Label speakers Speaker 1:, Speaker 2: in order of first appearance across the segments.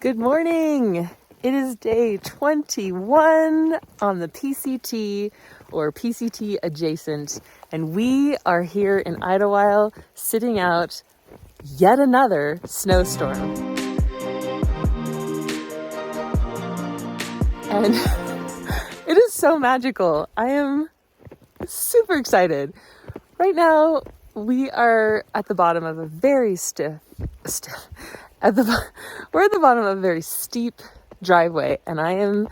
Speaker 1: Good morning. It is day 21 on the PCT or PCT adjacent, and we are here in Idyllwild sitting out yet another snowstorm. And it is so magical. I am super excited. Right now, we are at the bottom of a very we're at the bottom of a very steep driveway, and I am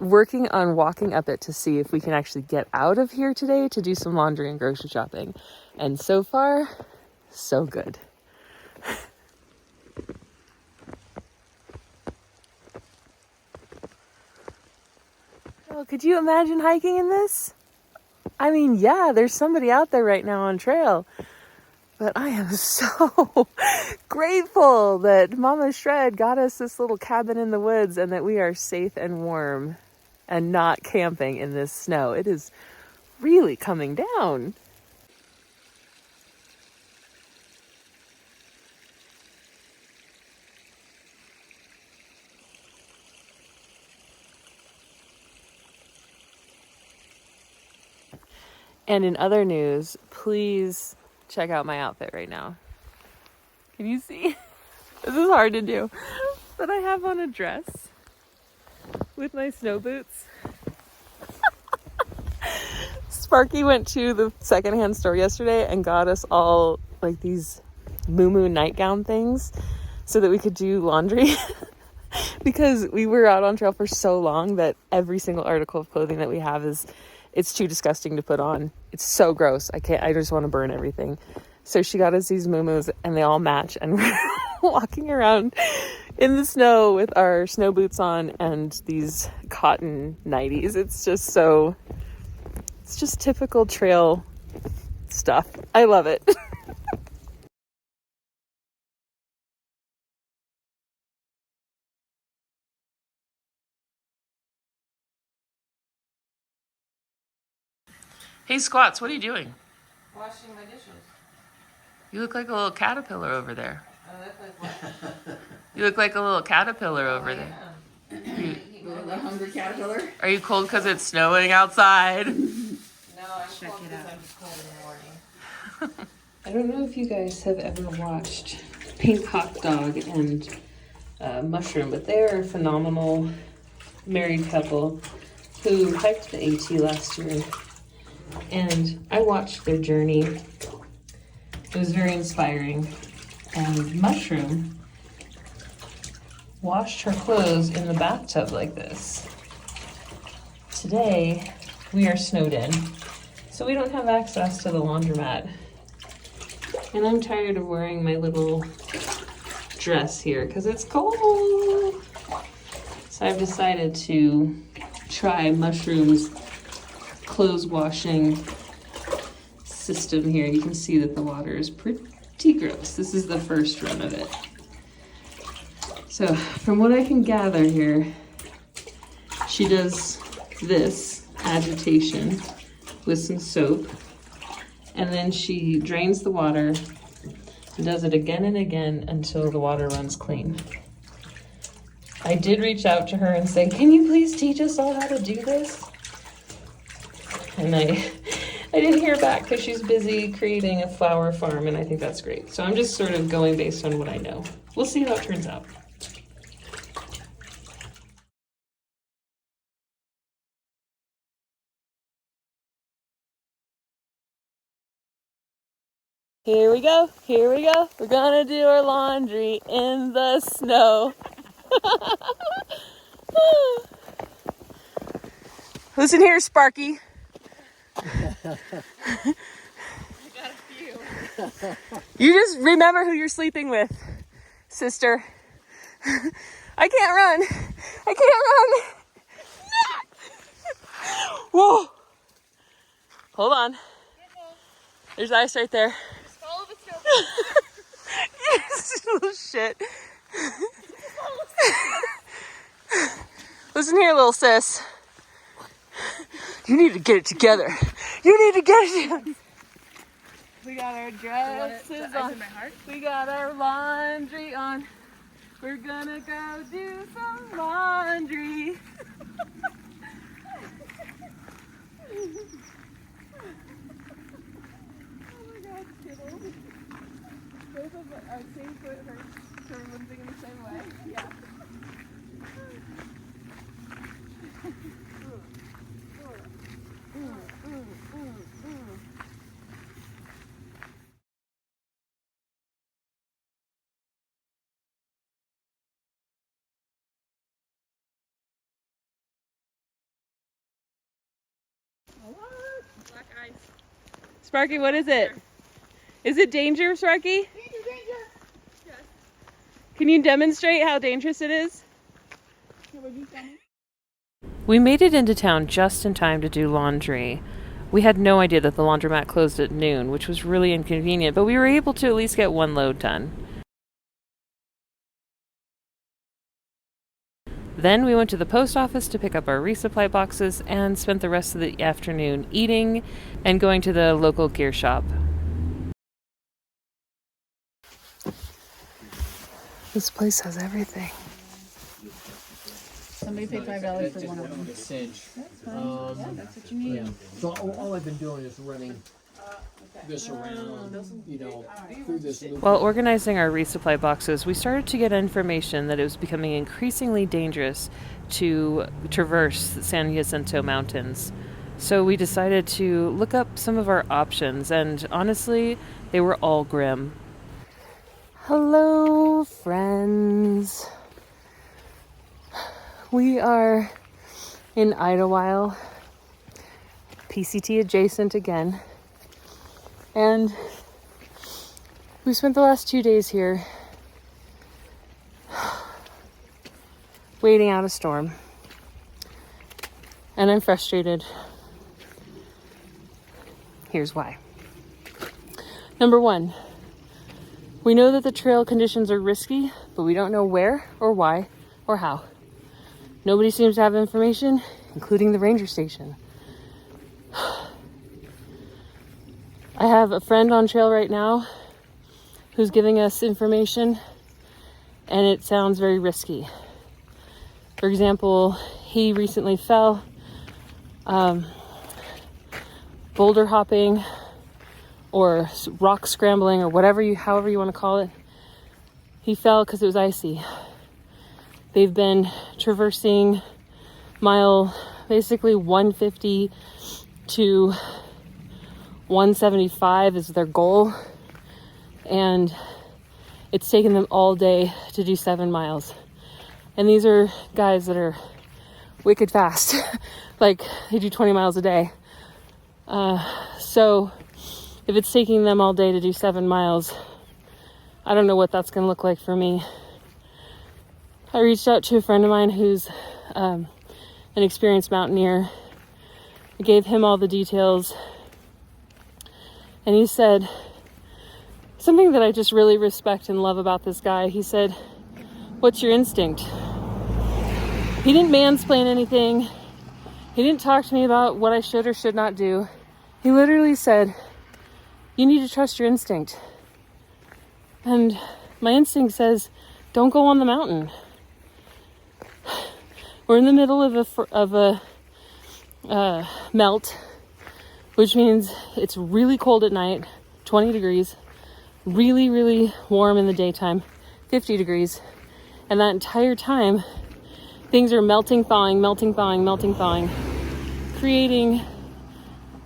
Speaker 1: working on walking up it to see if we can actually get out of here today to do some laundry and grocery shopping. And so far, so good. Oh, could you imagine hiking in this? I mean, yeah, there's somebody out there right now on trail. But I am so grateful that Mama Shred got us this little cabin in the woods and that we are safe and warm and not camping in this snow. It is really coming down. And in other news, please check out my outfit right now. Can you see? This is hard to do. But I have on a dress with my snow boots. Sparky went to the secondhand store yesterday and got us all like these moo nightgown things so that we could do laundry. Because we were out on trail for so long that every single article of clothing that we have it's too disgusting to put on. It's so gross. I just want to burn everything. So she got us these moo-moos and they all match, and we're walking around in the snow with our snow boots on and these cotton nighties. It's just typical trail stuff. I love it. Hey, Squats, what are you doing?
Speaker 2: Washing my dishes.
Speaker 1: You look like a little caterpillar over there.
Speaker 2: I look like what?
Speaker 1: You look like a little caterpillar over there.
Speaker 2: The hungry caterpillar?
Speaker 1: Are you cold because it's snowing outside?
Speaker 2: No, I'm cold because I'm just cold in the morning.
Speaker 1: I don't know if you guys have ever watched Pink Hot Dog and Mushroom, but they are a phenomenal married couple who hiked the AT last year. And I watched their journey. It was very inspiring. And Mushroom washed her clothes in the bathtub like this. Today, we are snowed in, so we don't have access to the laundromat. And I'm tired of wearing my little dress here because it's cold. So I've decided to try Mushroom's clothes washing system here. You can see that the water is pretty gross. This is the first run of it. So from what I can gather here, she does this agitation with some soap, and then she drains the water and does it again and again until the water runs clean. I did reach out to her and say, can you please teach us all how to do this? And I didn't hear back because she's busy creating a flower farm, and I think that's great. So I'm just sort of going based on what I know. We'll see how it turns out. Here we go. We're gonna do our laundry in the snow. Listen here, Sparky.
Speaker 2: I got a few.
Speaker 1: You just remember who you're sleeping with, sister. I can't run. Whoa. Hold on. There's ice right there.
Speaker 2: Follow the snow.
Speaker 1: Yes, little shit. Listen here, little sis. You need to get it together. We got our dresses on. We got our laundry on. We're gonna go do some laundry. Oh my god, Skittles. Both of our same foot hurts from limping in the same way. Yeah.
Speaker 2: Black ice.
Speaker 1: Sparky, what is it? Is it danger, Sparky?
Speaker 2: Danger! Yes.
Speaker 1: Can you demonstrate how dangerous it is? We made it into town just in time to do laundry. We had no idea that the laundromat closed at noon, which was really inconvenient, but we were able to at least get one load done. Then we went to the post office to pick up our resupply boxes and spent the rest of the afternoon eating and going to the local gear shop. This place has everything.
Speaker 3: Somebody paid $5 for one of them.
Speaker 4: A cinch.
Speaker 3: That's fine. Yeah, that's what you need.
Speaker 4: Yeah. So all I've been doing is running this around, through this loop.
Speaker 1: While organizing our resupply boxes, we started to get information that it was becoming increasingly dangerous to traverse the San Jacinto Mountains. So we decided to look up some of our options, and honestly, they were all grim. Hello, friends. We are in Idyllwild, PCT adjacent again. And we spent the last 2 days here waiting out a storm. And I'm frustrated. Here's why. Number one, we know that the trail conditions are risky, but we don't know where or why or how. Nobody seems to have information, including the ranger station. I have a friend on trail right now who's giving us information, and it sounds very risky. For example, he recently fell boulder hopping or rock scrambling or however you want to call it. He fell because it was icy. They've been traversing mile basically 150 to 175 is their goal, and it's taken them all day to do 7 miles. And these are guys that are wicked fast. Like, they do 20 miles a day. So if it's taking them all day to do 7 miles, I don't know what that's going to look like for me. I reached out to a friend of mine who's an experienced mountaineer. I gave him all the details. And he said something that I just really respect and love about this guy. He said, "What's your instinct?" He didn't mansplain anything. He didn't talk to me about what I should or should not do. He literally said, "You need to trust your instinct." And my instinct says, don't go on the mountain. We're in the middle of a melt, which means it's really cold at night, 20 degrees, really, really warm in the daytime, 50 degrees. And that entire time, things are melting, thawing, creating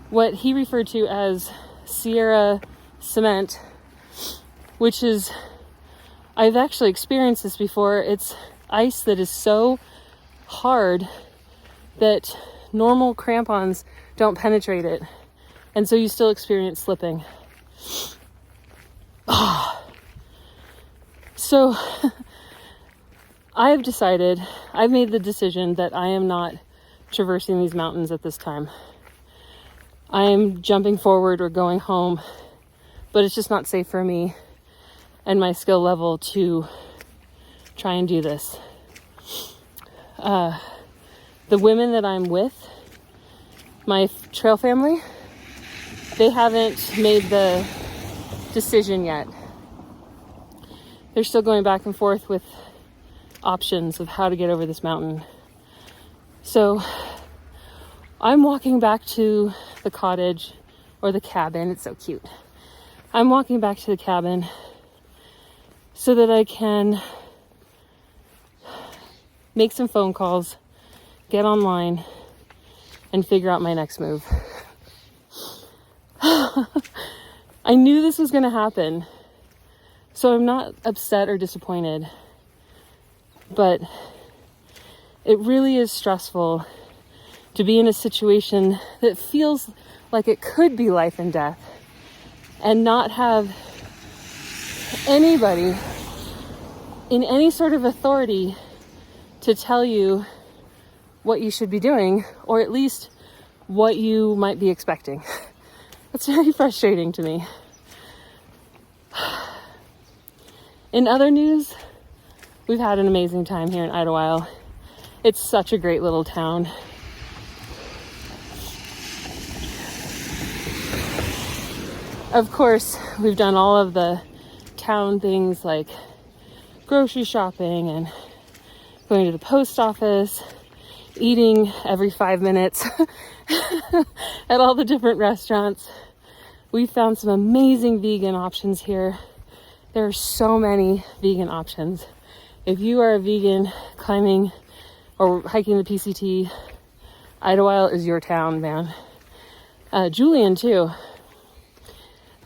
Speaker 1: what he referred to as Sierra cement, which is, I've actually experienced this before. It's ice that is so hard that normal crampons don't penetrate it. And so you still experience slipping. So I've made the decision that I am not traversing these mountains at this time. I am jumping forward or going home, but it's just not safe for me and my skill level to try and do this. The women that I'm with, my trail family, they haven't made the decision yet. They're still going back and forth with options of how to get over this mountain. So I'm walking back to the cottage, or the cabin. It's so cute. I'm walking back to the cabin so that I can make some phone calls, get online, and figure out my next move. I knew this was going to happen, so I'm not upset or disappointed, but it really is stressful to be in a situation that feels like it could be life and death and not have anybody in any sort of authority to tell you what you should be doing, or at least what you might be expecting. It's very frustrating to me. In other news, we've had an amazing time here in Idyllwild. It's such a great little town. Of course, we've done all of the town things like grocery shopping and going to the post office, eating every 5 minutes at all the different restaurants. We found some amazing vegan options here. There are so many vegan options. If you are a vegan climbing or hiking the PCT, Idyllwild is your town, man. Julian too.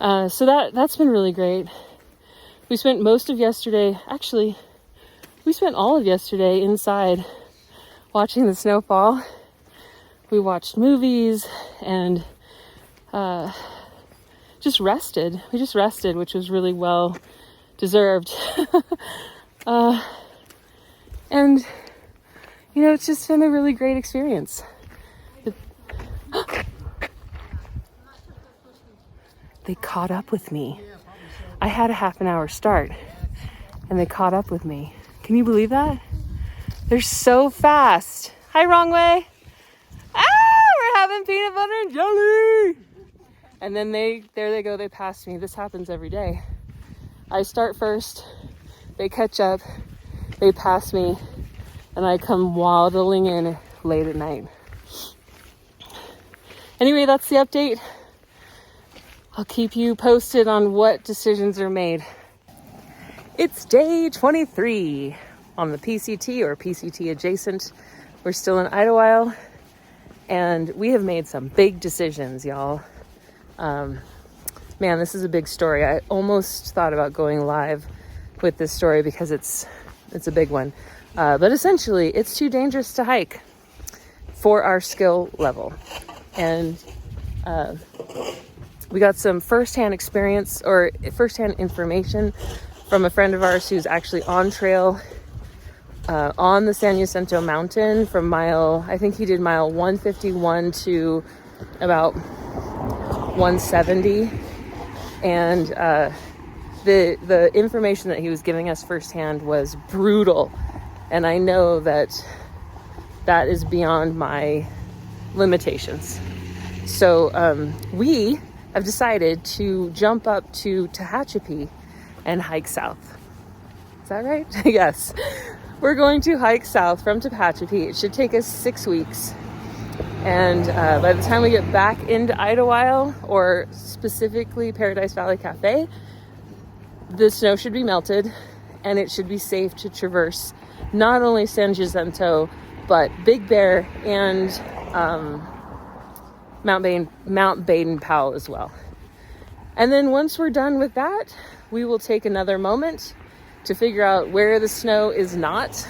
Speaker 1: So that's been really great. We spent most of yesterday, actually, we spent all of yesterday inside watching the snowfall. We watched movies and just rested. We just rested, which was really well deserved. And, you know, it's just been a really great experience. They caught up with me. I had a half an hour start and they caught up with me. Can you believe that? They're so fast. Hi, wrong way. We're having peanut butter and jelly. And then there they go, they passed me. This happens every day. I start first, they catch up, they pass me, and I come waddling in late at night. Anyway, that's the update. I'll keep you posted on what decisions are made. It's day 23 on the PCT or PCT adjacent. We're still in Idyllwild, and we have made some big decisions, y'all. Man, this is a big story. I almost thought about going live with this story because it's a big one. But essentially, it's too dangerous to hike for our skill level. And we got some firsthand experience or firsthand information from a friend of ours who's actually on trail on the San Jacinto Mountain from I think he did mile 151 to about 170. And the information that he was giving us firsthand was brutal. And I know that is beyond my limitations. So we have decided to jump up to Tehachapi and hike south. Is that right? Yes. We're going to hike south from Tehachapi. It should take us 6 weeks. And by the time we get back into Idyllwild, or specifically Paradise Valley Cafe, the snow should be melted and it should be safe to traverse not only San Jacinto, but Big Bear and Mount Baden-Powell as well. And then once we're done with that, we will take another moment to figure out where the snow is not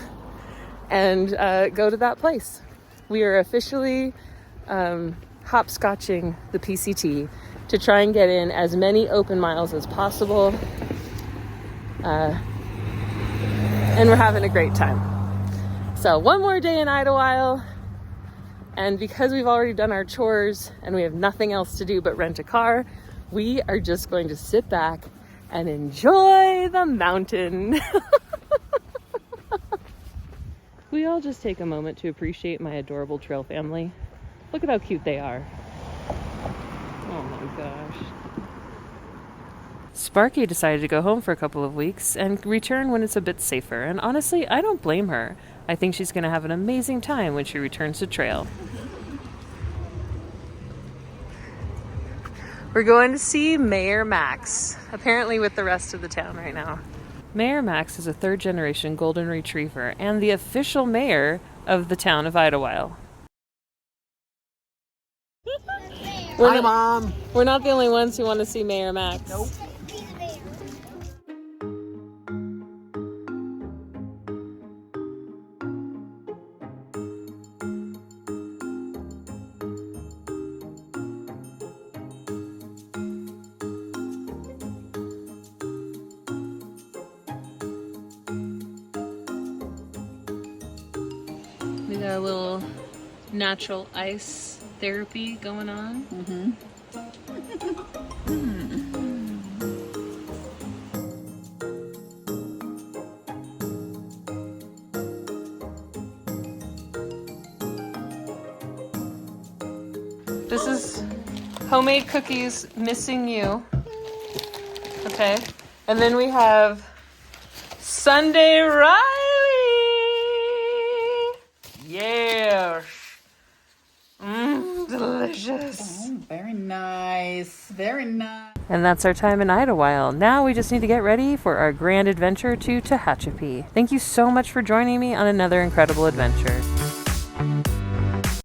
Speaker 1: and go to that place. We are officially hopscotching the PCT to try and get in as many open miles as possible. And we're having a great time. So one more day in Idyllwild. And because we've already done our chores and we have nothing else to do but rent a car, we are just going to sit back and enjoy the mountain. We all just take a moment to appreciate my adorable trail family. Look at how cute they are. Oh my gosh. Sparky decided to go home for a couple of weeks and return when it's a bit safer, and honestly, I don't blame her. I think she's going to have an amazing time when she returns to trail. We're going to see Mayor Max, apparently with the rest of the town right now. Mayor Max is a third-generation golden retriever and the official mayor of the town of Idyllwild.
Speaker 4: Hi, Mom.
Speaker 1: We're not the only ones who want to see Mayor Max.
Speaker 4: Nope.
Speaker 1: We got a little natural ice therapy going on. This is homemade cookies missing you. Okay. And then we have Sunday Riley. Yeah. Delicious.
Speaker 3: Oh, very nice. Very nice.
Speaker 1: And that's our time in Idyllwild. Now we just need to get ready for our grand adventure to Tehachapi. Thank you so much for joining me on another incredible adventure.